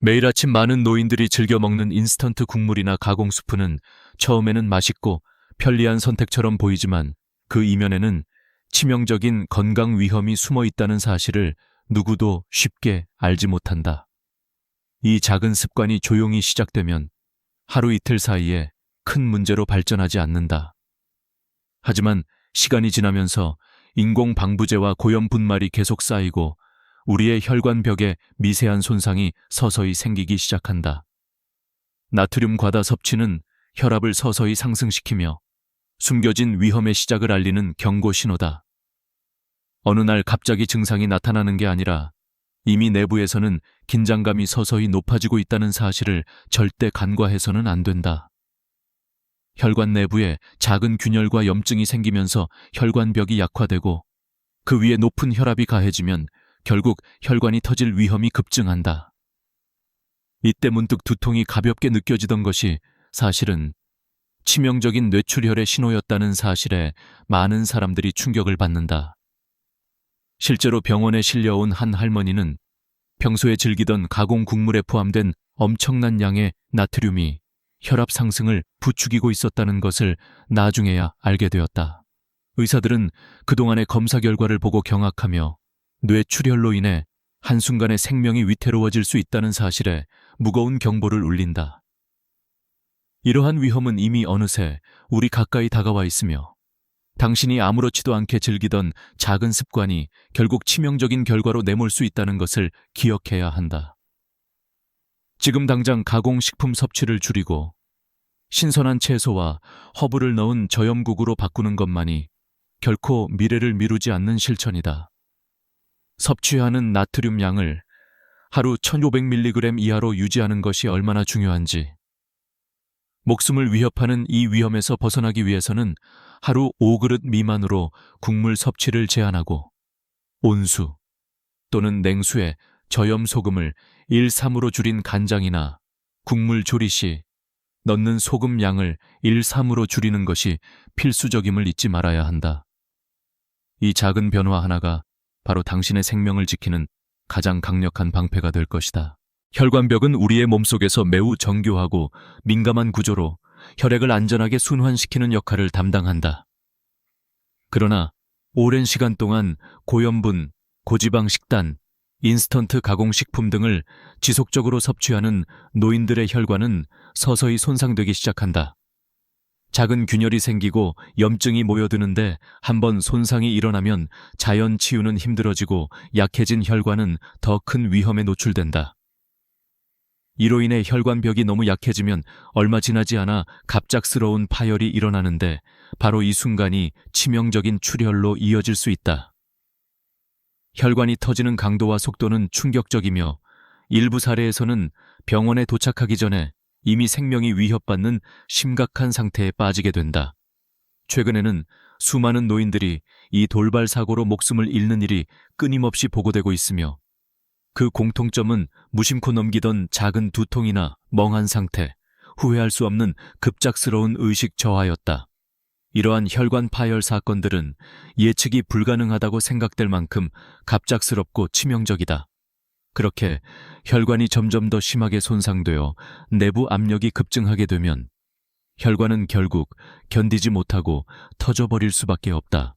매일 아침 많은 노인들이 즐겨 먹는 인스턴트 국물이나 가공 스프는 처음에는 맛있고 편리한 선택처럼 보이지만 그 이면에는 치명적인 건강 위험이 숨어 있다는 사실을 누구도 쉽게 알지 못한다. 이 작은 습관이 조용히 시작되면 하루 이틀 사이에 큰 문제로 발전하지 않는다. 하지만 시간이 지나면서 인공 방부제와 고염 분말이 계속 쌓이고 우리의 혈관벽에 미세한 손상이 서서히 생기기 시작한다. 나트륨 과다 섭취는 혈압을 서서히 상승시키며 숨겨진 위험의 시작을 알리는 경고 신호다. 어느 날 갑자기 증상이 나타나는 게 아니라 이미 내부에서는 긴장감이 서서히 높아지고 있다는 사실을 절대 간과해서는 안 된다. 혈관 내부에 작은 균열과 염증이 생기면서 혈관벽이 약화되고 그 위에 높은 혈압이 가해지면 결국 혈관이 터질 위험이 급증한다. 이때 문득 두통이 가볍게 느껴지던 것이 사실은 치명적인 뇌출혈의 신호였다는 사실에 많은 사람들이 충격을 받는다. 실제로 병원에 실려온 한 할머니는 평소에 즐기던 가공 국물에 포함된 엄청난 양의 나트륨이 혈압 상승을 부추기고 있었다는 것을 나중에야 알게 되었다. 의사들은 그동안의 검사 결과를 보고 경악하며 뇌출혈로 인해 한순간에 생명이 위태로워질 수 있다는 사실에 무거운 경보를 울린다. 이러한 위험은 이미 어느새 우리 가까이 다가와 있으며 당신이 아무렇지도 않게 즐기던 작은 습관이 결국 치명적인 결과로 내몰 수 있다는 것을 기억해야 한다. 지금 당장 가공식품 섭취를 줄이고 신선한 채소와 허브를 넣은 저염국으로 바꾸는 것만이 결코 미래를 미루지 않는 실천이다. 섭취하는 나트륨 양을 하루 1500mg 이하로 유지하는 것이 얼마나 중요한지, 목숨을 위협하는 이 위험에서 벗어나기 위해서는 하루 5그릇 미만으로 국물 섭취를 제한하고 온수 또는 냉수에 저염 소금을 1:3으로 줄인 간장이나 국물 조리 시 넣는 소금 양을 1:3으로 줄이는 것이 필수적임을 잊지 말아야 한다. 이 작은 변화 하나가 바로 당신의 생명을 지키는 가장 강력한 방패가 될 것이다. 혈관벽은 우리의 몸속에서 매우 정교하고 민감한 구조로 혈액을 안전하게 순환시키는 역할을 담당한다. 그러나 오랜 시간 동안 고염분, 고지방 식단, 인스턴트 가공식품 등을 지속적으로 섭취하는 노인들의 혈관은 서서히 손상되기 시작한다. 작은 균열이 생기고 염증이 모여드는데 한번 손상이 일어나면 자연 치유는 힘들어지고 약해진 혈관은 더 큰 위험에 노출된다. 이로 인해 혈관벽이 너무 약해지면 얼마 지나지 않아 갑작스러운 파열이 일어나는데 바로 이 순간이 치명적인 출혈로 이어질 수 있다. 혈관이 터지는 강도와 속도는 충격적이며 일부 사례에서는 병원에 도착하기 전에 이미 생명이 위협받는 심각한 상태에 빠지게 된다. 최근에는 수많은 노인들이 이 돌발 사고로 목숨을 잃는 일이 끊임없이 보고되고 있으며 그 공통점은 무심코 넘기던 작은 두통이나 멍한 상태, 후회할 수 없는 급작스러운 의식 저하였다. 이러한 혈관 파열 사건들은 예측이 불가능하다고 생각될 만큼 갑작스럽고 치명적이다. 그렇게 혈관이 점점 더 심하게 손상되어 내부 압력이 급증하게 되면 혈관은 결국 견디지 못하고 터져버릴 수밖에 없다.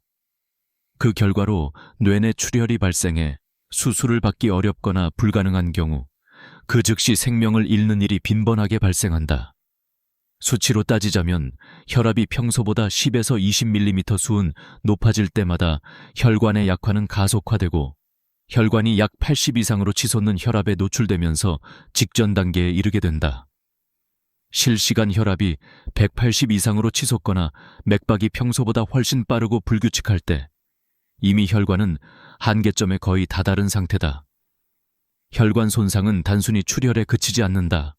그 결과로 뇌내 출혈이 발생해 수술을 받기 어렵거나 불가능한 경우 그 즉시 생명을 잃는 일이 빈번하게 발생한다. 수치로 따지자면 혈압이 평소보다 10에서 20mm 수은 높아질 때마다 혈관의 약화는 가속화되고 혈관이 약 80 이상으로 치솟는 혈압에 노출되면서 직전 단계에 이르게 된다. 실시간 혈압이 180 이상으로 치솟거나 맥박이 평소보다 훨씬 빠르고 불규칙할 때 이미 혈관은 한계점에 거의 다다른 상태다. 혈관 손상은 단순히 출혈에 그치지 않는다.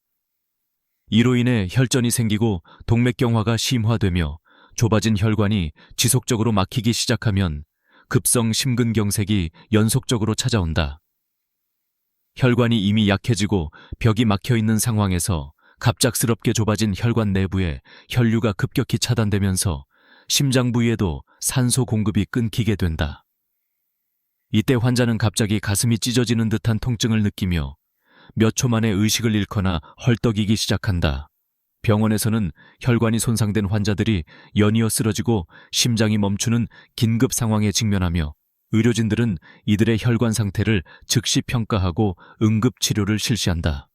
이로 인해 혈전이 생기고 동맥경화가 심화되며 좁아진 혈관이 지속적으로 막히기 시작하면 급성 심근경색이 연속적으로 찾아온다. 혈관이 이미 약해지고 벽이 막혀 있는 상황에서 갑작스럽게 좁아진 혈관 내부에 혈류가 급격히 차단되면서 심장 부위에도 산소 공급이 끊기게 된다. 이때 환자는 갑자기 가슴이 찢어지는 듯한 통증을 느끼며 몇 초 만에 의식을 잃거나 헐떡이기 시작한다. 병원에서는 혈관이 손상된 환자들이 연이어 쓰러지고 심장이 멈추는 긴급 상황에 직면하며 의료진들은 이들의 혈관 상태를 즉시 평가하고 응급 치료를 실시한다.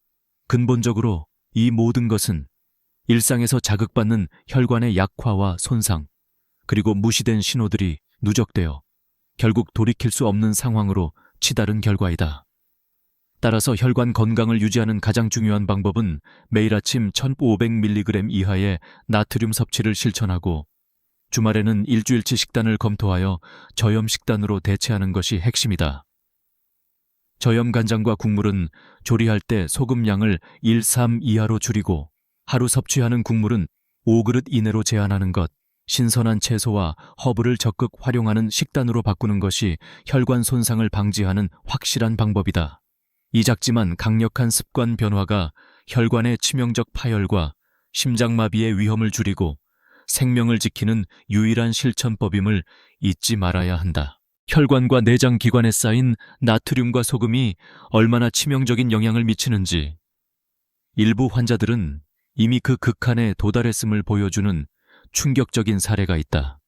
근본적으로 이 모든 것은 일상에서 자극받는 혈관의 약화와 손상, 그리고 무시된 신호들이 누적되어 결국 돌이킬 수 없는 상황으로 치달은 결과이다. 따라서 혈관 건강을 유지하는 가장 중요한 방법은 매일 아침 1500mg 이하의 나트륨 섭취를 실천하고 주말에는 일주일치 식단을 검토하여 저염 식단으로 대체하는 것이 핵심이다. 저염 간장과 국물은 조리할 때 소금량을 1:3 이하로 줄이고 하루 섭취하는 국물은 5그릇 이내로 제한하는 것, 신선한 채소와 허브를 적극 활용하는 식단으로 바꾸는 것이 혈관 손상을 방지하는 확실한 방법이다. 이 작지만 강력한 습관 변화가 혈관의 치명적 파열과 심장마비의 위험을 줄이고 생명을 지키는 유일한 실천법임을 잊지 말아야 한다. 혈관과 내장 기관에 쌓인 나트륨과 소금이 얼마나 치명적인 영향을 미치는지 일부 환자들은 이미 그 극한에 도달했음을 보여주는 충격적인 사례가 있다.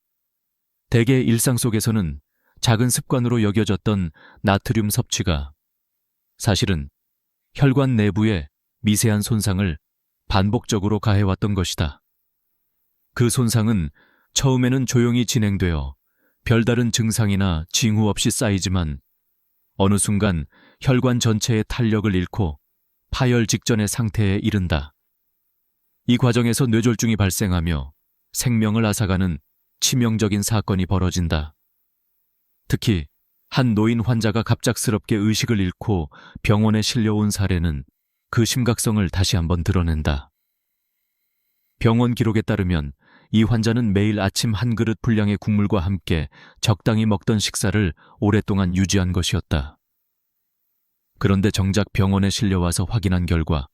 대개 일상 속에서는 작은 습관으로 여겨졌던 나트륨 섭취가 사실은 혈관 내부의 미세한 손상을 반복적으로 가해왔던 것이다. 그 손상은 처음에는 조용히 진행되어 별다른 증상이나 징후 없이 쌓이지만 어느 순간 혈관 전체의 탄력을 잃고 파열 직전의 상태에 이른다. 이 과정에서 뇌졸중이 발생하며 생명을 앗아가는 치명적인 사건이 벌어진다. 특히 한 노인 환자가 갑작스럽게 의식을 잃고 병원에 실려온 사례는 그 심각성을 다시 한번 드러낸다. 병원 기록에 따르면 이 환자는 매일 아침 한 그릇 분량의 국물과 함께 적당히 먹던 식사를 오랫동안 유지한 것이었다. 그런데 정작 병원에 실려와서 확인한 결과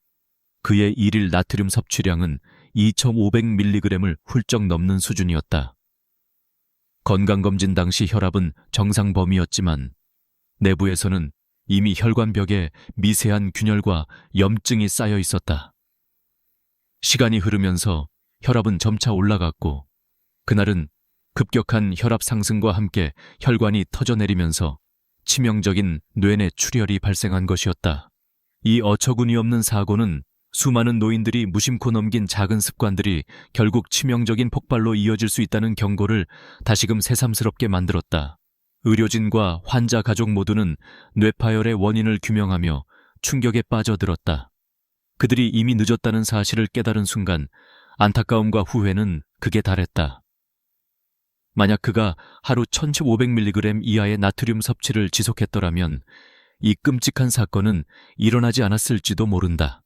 그의 일일 나트륨 섭취량은 2500mg을 훌쩍 넘는 수준이었다. 건강검진 당시 혈압은 정상 범위였지만 내부에서는 이미 혈관벽에 미세한 균열과 염증이 쌓여 있었다. 시간이 흐르면서 혈압은 점차 올라갔고 그날은 급격한 혈압 상승과 함께 혈관이 터져내리면서 치명적인 뇌내 출혈이 발생한 것이었다. 이 어처구니없는 사고는 수많은 노인들이 무심코 넘긴 작은 습관들이 결국 치명적인 폭발로 이어질 수 있다는 경고를 다시금 새삼스럽게 만들었다. 의료진과 환자 가족 모두는 뇌파열의 원인을 규명하며 충격에 빠져들었다. 그들이 이미 늦었다는 사실을 깨달은 순간 안타까움과 후회는 극에 달했다. 만약 그가 하루 1500mg 이하의 나트륨 섭취를 지속했더라면 이 끔찍한 사건은 일어나지 않았을지도 모른다.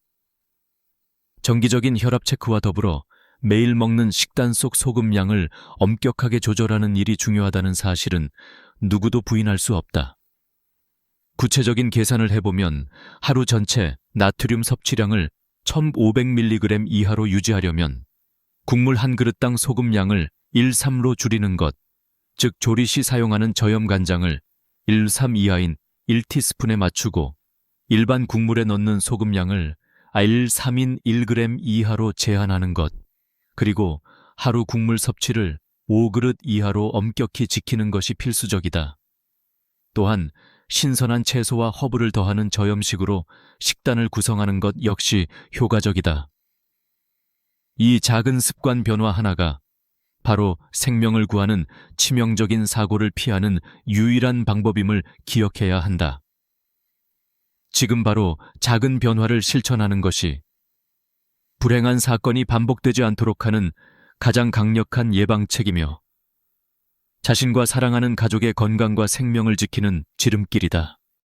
정기적인 혈압 체크와 더불어 매일 먹는 식단 속 소금량을 엄격하게 조절하는 일이 중요하다는 사실은 누구도 부인할 수 없다. 구체적인 계산을 해보면 하루 전체 나트륨 섭취량을 1500mg 이하로 유지하려면 국물 한 그릇당 소금량을 1:3로 줄이는 것, 즉 조리 시 사용하는 저염 간장을 1:3 이하인 1티스푼에 맞추고 일반 국물에 넣는 소금량을 1:3인 1g 이하로 제한하는 것, 그리고 하루 국물 섭취를 5그릇 이하로 엄격히 지키는 것이 필수적이다. 또한 신선한 채소와 허브를 더하는 저염식으로 식단을 구성하는 것 역시 효과적이다. 이 작은 습관 변화 하나가 바로 생명을 구하는 치명적인 사고를 피하는 유일한 방법임을 기억해야 한다. 지금 바로 작은 변화를 실천하는 것이 불행한 사건이 반복되지 않도록 하는 가장 강력한 예방책이며 자신과 사랑하는 가족의 건강과 생명을 지키는 지름길이다.